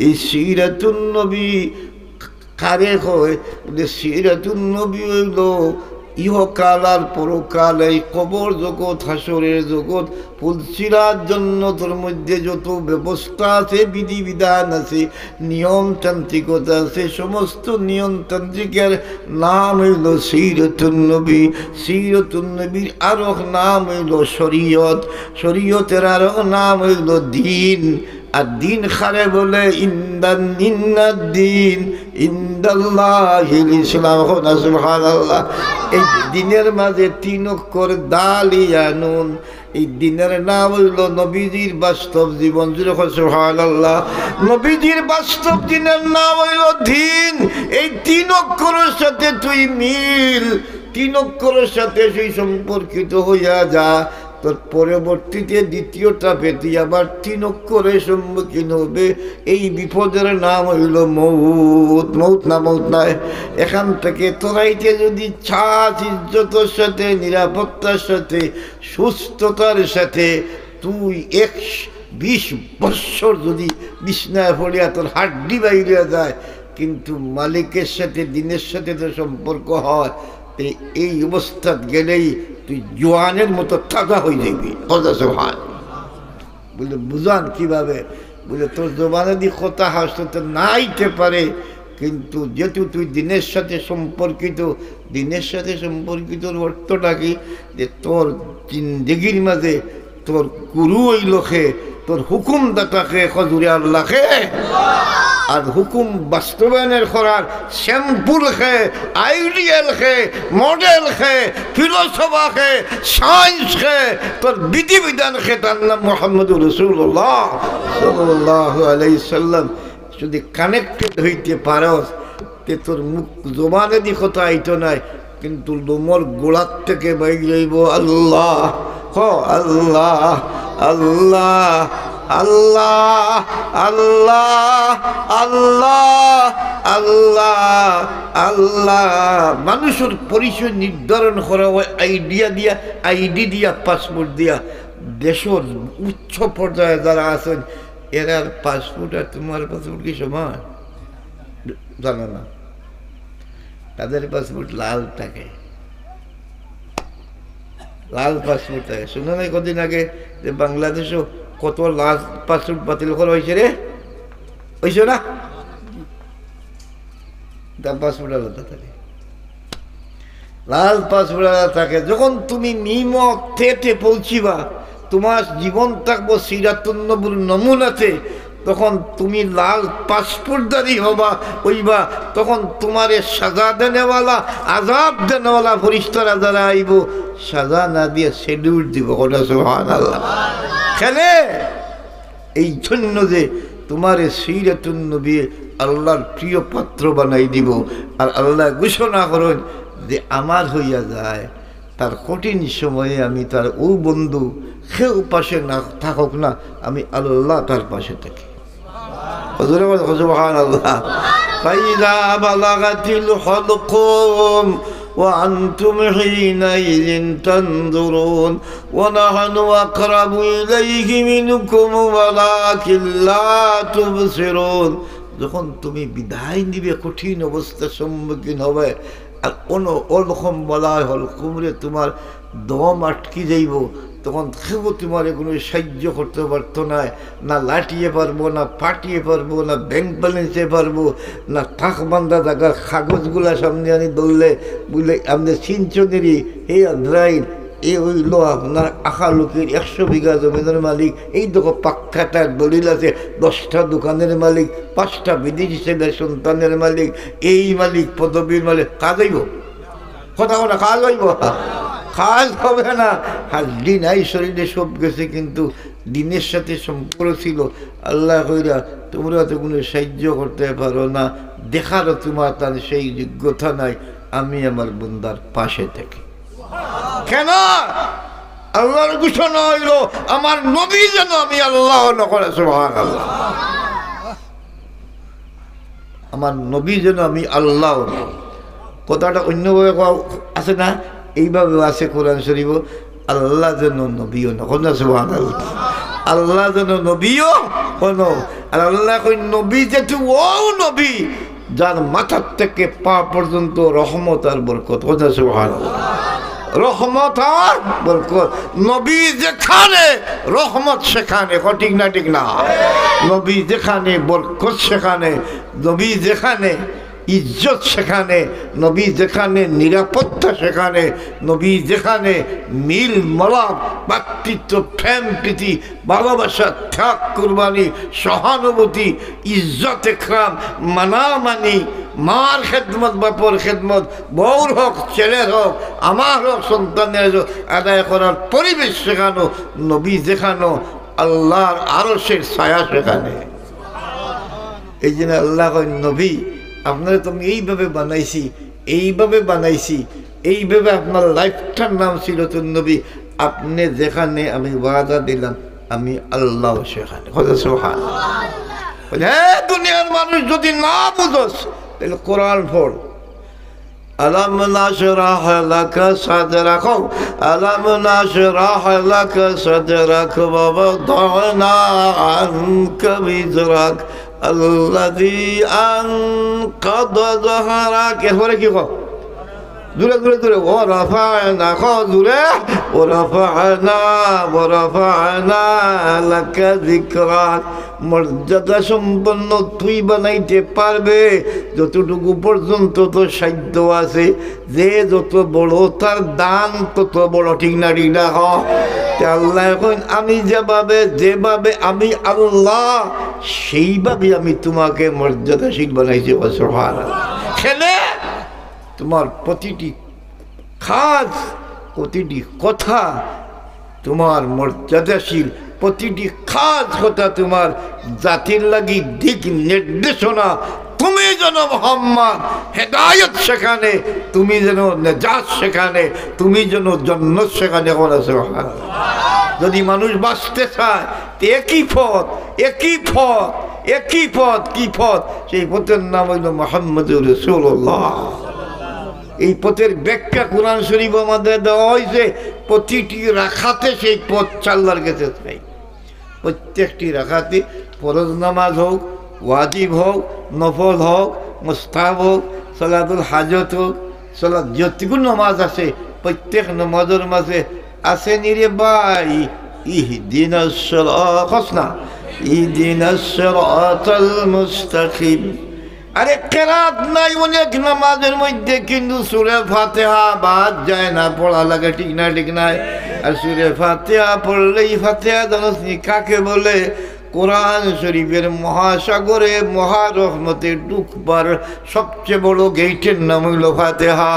এই সিরাতুন নবী কারে হয়? সিরাতুন নবী হইল ইহকাল আর পরকাল, এই কবর জগৎ, হাসরের জগৎ, ফুলসিরার জন্য তোর মধ্যে যত ব্যবস্থা আছে, বিধিবিধান আছে, নিয়মতান্ত্রিকতা আছে, সমস্ত নিয়মতান্ত্রিকের নাম হইল সিরাতুন নবী। সিরাতুন নবীর আরো নাম হইল শরীয়ত, শরীয়তের আরো নাম হইল দিন। আর দিন খারে বলে ইন্দাদ্দিন ইন্দাল্লাহিল ইসলাম। সুবহানাল্লাহ। এই দিনের মাঝে 3 অক্ষর দালিয়া নুন। এই দিনের নাম হইল নবীজির বাস্তব জীবন। সুবহানাল্লাহ। নবীজির বাস্তব দিনের নাম হইল দিন। এই 3 অক্ষরের সাথে তুই মিল, 3 অক্ষরের সাথে সেই সম্পর্কিত হইয়া যা, তোর পরবর্তীতে দ্বিতীয়টা পেতে আবার 3 অক্ষরের সম্মুখীন হবে। এই বিপদের নাম হইল মৌত। মৌত না, মৌত নয়। এখান থেকে তোরাইতে যদি ছাদ ইজ্জতের সাথে, নিরাপত্তার সাথে, সুস্থতার সাথে তুই 20 বৎসর যদি বিছনায় পড়িয়া তোর হাড্ডি বাইরিয়া যায়, কিন্তু মালিকের সাথে, দিনের সাথে তোর সম্পর্ক হয়, এই অবস্থা গেলেই তুই জোয়ানের মতো তাজা হয়ে যাবি। বলে বুঝান কিভাবে? বলে তোর জবানে দিয়ে কথা হাসতে নাইতে পারে, কিন্তু যেহেতু তুই দিনের সাথে সম্পর্কিত, দিনের সাথে সম্পর্কিত অর্থটা কি? যে তোর জিন্দেগির মাঝে তোর গুরু হইল খে, তোর হুকুমদাতা খে, হযুরে আল্লাহ খে। আর হুকুম বাস্তবায়নের করার স্যাম্পুল খে, আইডিয়াল খে, মডেল খে, ফিলোসফা খে, সায়েন্স খে, তোর বিধিবিধান খে, তার নাম মুহাম্মদুর রাসূলুল্লাহ সাল্লাল্লাহু আলাইহি সাল্লাম। যদি কানেক্টেড হইতে পারস, তে তোর মুখ জবানে দি কথা আইতো নাই, কিন্তু লোমর গোড়ার থেকে বাইর যাইব আল্লাহ, আল্লাহ আল্লাহ আল্লাহ আল্লাহ আল্লাহ আল্লাহ আল্লাহ। মানুষের পরিচয় নির্ধারণ করা হয় আইডিয়া দিয়া, আইডি দিয়া, পাসপোর্ট দিয়া। দেশের উচ্চ পর্যায়ে যারা আছেন, এরার পাসপোর্ট আর তোমার পাসপোর্ট কি সমান? জানো না? তাদের পাসপোর্ট লাল থাকে, লাল পাসপোর্ট থাকে। শুনে নাই কদিন আগে যে বাংলাদেশও কত লাল পাসপোর্ট বাতিল করা হয়েছে রে, হয়েছে না? পাসপোর্ট আলাদা থাকে, লাল পাসপোর্ট আলাদা থাকে। যখন তুমি নিমক থেটে পৌঁছিবা, তোমার জীবন থাকবো সিরাতুন নবুর নমুনাতে, তখন তুমি লাল পাসপোর্টদারি হইবা। তখন তোমার সাজা দেনেওয়ালা, আজাব দেনেওয়ালা ফরিস্তারা যারা আইব, সাজা না দিয়ে শেডিউল দিব। ওটা সুবহানাল্লাহ। খেলে এই জন্য যে তোমার সিরাতুন নবী আল্লাহর প্রিয় পাত্র বানাই দিব। আর আল্লাহ ঘোষণা করেন যে আমার হইয়া যায়, তার কঠিন সময়ে আমি তার ও বন্ধু কেউ পাশে না থাকুক না, আমি আল্লাহ তার পাশে থাকি। সুবহানাল্লাহ। ফাইযা বালাগাতিল হুলকুম ওয়া আনতুম হিনাইযিন তানজুরুন ওয়া নাহনু আকরাবু ইলাইহি মিনকুম ওয়ালাকিন লা তুবসিরুন। যখন তুমি বিদায় নিবে, কঠিন অবস্থার সম্মুখীন হবে, আর ওরকম বলা হল কুমড়ে তোমার দম আটকে যাইব, তখন কেউ তোমার কোনো সাহায্য করতে পারতো না, না লাটিয়ে পারবো, না পাঠিয়ে পারবো, না ব্যাংক ব্যালেন্সে পারবো, না থাক বান্ধা জায়গার কাগজগুলা সামনে আনি ধরলে বুঝলে আপনি সিঞ্চনেরই এই আদ্রাইল এ হইল আপনার আখালুকের 100 বিঘা জমিনের মালিক, এই দেখো পাক্কাটার দলিল আছে, 10টা দোকানের মালিক, 5টা বিদেশি ছেলের সন্তানের মালিক, এই মালিক পদবীর মালিক। কাজ হইব? কথা কথা কাজ হইব? কাজ হবে না। হাড্ডি নাই শরীরে, সব গেছে, কিন্তু দিনের সাথে সম্পর্ক ছিল। আল্লাহ কইরা তোমরা তো কোনো সাহায্য করতে পারো না, দেখারও তোমার তার সেই যোগ্যতা নাই, আমি আমার বন্দার পাশে থাকি। কেন? আল্লাহর ঘোষণা হইল আমার নবী যেন আমি আল্লাহ করে। সুবহানাল্লাহ। আমার নবী যেন আমি আল্লাহ। কথাটা অন্যভাবে আছে না, এইভাবে আছে কোরআন শরীফ, আল্লাহ যেন নবীও নখন। সুবহানাল্লাহ। আল্লাহ যেন নবীও হন। আর আল্লাহ কই নবী যেহেতু ও নবী যার মাথার থেকে পা পর্যন্ত রহমত আর বরকত। সুবহানাল্লাহ। রহমত আর বরকত। নবী যেখানে রহমত সেখানে, ঠিক না? ঠিক না? নবী যেখানে বরকত সেখানে, নবী যেখানে ইজ্জত সেখানে, নবী যেখানে নিরাপত্তা সেখানে, নবী যেখানে মিল মলাপ, ভাতৃত্ব, প্রেম, প্রীতি, ভালোবাসা, ত্যাগ, কুরবানি, সহানুভূতি, ইজ্জত, ইকরাম, মানামানি, মার খেদমত, বাপর খেদমত, বউর হোক, ছেলের হোক, আমার হোক, সন্তানের হোক, আদায় করার পরিবেশ শেখানো, নবী যেখানো আল্লাহর আরশের ছায়া সেখানে। এই জন্য আল্লাহ নবী আপনারা তুমি এইভাবে বানাইছি, এইভাবে বানাইছি, এইভাবে আপনার লাইফটার নাম ছিল তো নবী। আপনি যেখানে আমি ওয়াদা দিলাম আমি আল্লাহ সেখানে। হ্যাঁ, দুনিয়ার মানুষ যদি না বুঝোস তাহলে কোরআন পড়। আলাম নাশরাহ লাকা সাদরাক, আলাম নাশরাহ লাকা সাদরাক ওয়া ওয়াদানা আনকা বিজরাক আল্লাযী আনকাযা যাহরাক। এরপরে কি কও? জোরে জোরে জোরে। ও রাফা'না, জোরে। ও রাফা'না লাকা যিকরাক। মর্যাদা সম্পন্ন তুই বানাইতে পারবে যতটুকু পর্যন্ত তো সাধ্য আছে। যে যত বড় তার দান তত বড়। ঠিক না? ঠিক না? আল্লাহ এখন আমি যেভাবে আমি আল্লাহ সেইভাবে আমি তোমাকে মর্যাদাশীল বানাইছি। খেলে তোমার প্রতিটি কাজ, প্রতিটি কথা তোমার মর্যাদাশীল, প্রতিটি কাজ কথা তোমার জাতির লাগি দিক নির্দেশনা। তুমি যেন মোহাম্মদ হেদায়ত সেখানে, তুমি যেন নেজাত সেখানে, তুমি যেন জান্নাত সেখানে। যদি মানুষ বাঁচতে চায় একই পথ, একই পথ, একই পথ। কি পথ? সেই পথের নাম হইল মুহাম্মদুর রাসূলুল্লাহ। এই পথের ব্যাখ্যা কোরআন শরীফ আমাদের দেওয়া হয়েছে। প্রতিটি রাখাতে সেই পথ চাল্লার গেছে চাই। প্রত্যেকটি রাখাতে ফরজ নামাজ হোক, ওয়াজিব হোক, নফল হোক, মুস্তাহাব হোক, সালাতুল হাজত হোক, সালাত যতগুলো নামাজ আছে প্রত্যেক নামাজের মাঝে আসেনি রে ভাই, ইহদিনাস সিরাতাল ইহদিনাস সিরাতাল মুস্তাকিম। আরে কেরাত নাই অনেক নামাজের মধ্যে, কিন্তু সূরা ফাতিহা বাদ যায় না, পড়া লাগে, ঠিক না ঠিক নাই? আর সূরা ফাতিহা পড়লেই, ফাতিহা জানোস নি কাকে বলে? কোরআন শরীফের মহাসাগরে মহারহমতে ঢুকবার সবচেয়ে বড় গেটের নাম হইল ফাতিহা।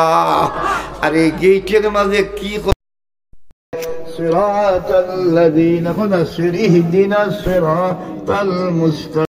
আর এই গেটের মাঝে কি সিরাতাল্লাযীনা ইহদিনাস সিরাতাল মুস্তাকিম।